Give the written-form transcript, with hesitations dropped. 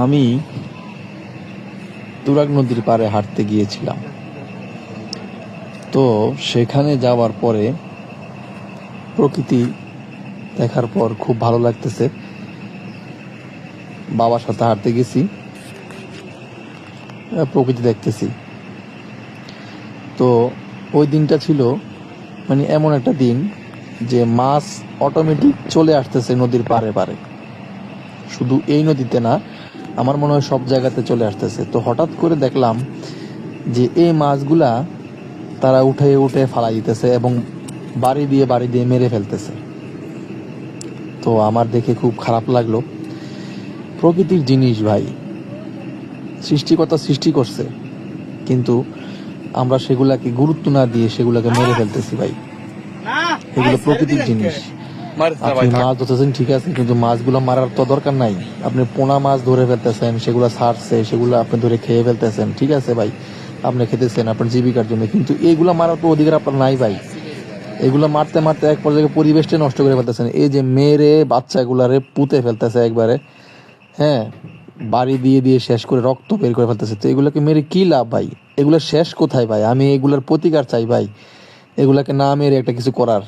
আমি তুরাগ নদীর পাড়ে হাঁটতে গিয়েছিলাম। তো সেখানে যাওয়ার পরে প্রকৃতি দেখার পর খুব ভালো লাগতেছে। বাবার সাথে হাঁটতে গেছি, প্রকৃতি দেখতেছি। তো ওই দিনটা ছিল মানে এমন একটা দিন যে মাছ অটোমেটিক চলে আসতেছে নদীর পাড়ে পাড়ে। শুধু এই নদীতে না, আমার মনে হয় সব জায়গাতে চলে আসতেছে। তো হঠাৎ করে দেখলাম যে এই মাছগুলা তারা উঠে উঠে ফালাই দিতেছে এবং বাড়ি দিয়ে মেরে ফেলতেছে। তো আমার দেখে খুব খারাপ লাগলো। প্রকৃতির জিনিস ভাই, সৃষ্টিকর্তা সৃষ্টি করছে, কিন্তু আমরা সেগুলাকে গুরুত্ব না দিয়ে সেগুলাকে মেরে ফেলতেছি ভাই। এগুলো প্রকৃতির জিনিস। আপনি মাছ ধরতেছেন ঠিক আছে, কিন্তু মাছগুলো মারার তো দরকার নাই। আপনি পোনা মাছ ধরে ফেলতেছেন, সেগুলো ছাড়ছে, সেগুলো আপনি ধরে খেয়ে ফেলতেছেন, ঠিক আছে ভাই, আপনি খেতেছেন আপনার জীবিকার জন্য, কিন্তু এইগুলো মারার তো অধিকার আপনার নাই ভাই। এগুলো মারতে মারতে এক পর্যায়ে পরিবেশটা নষ্ট করে ফেলতেছেন। এই যে মেরে বাচ্চাগুলারে পুঁতে ফেলতেছে একবারে, হ্যাঁ, বাড়ি দিয়ে শেষ করে রক্ত বের করে ফেলতেছে। তো এগুলোকে মেরে কি লাভ ভাই? এগুলো শেষ কোথায় ভাই? আমি এগুলার প্রতিকার চাই ভাই, এগুলাকে না মেরে একটা কিছু করার।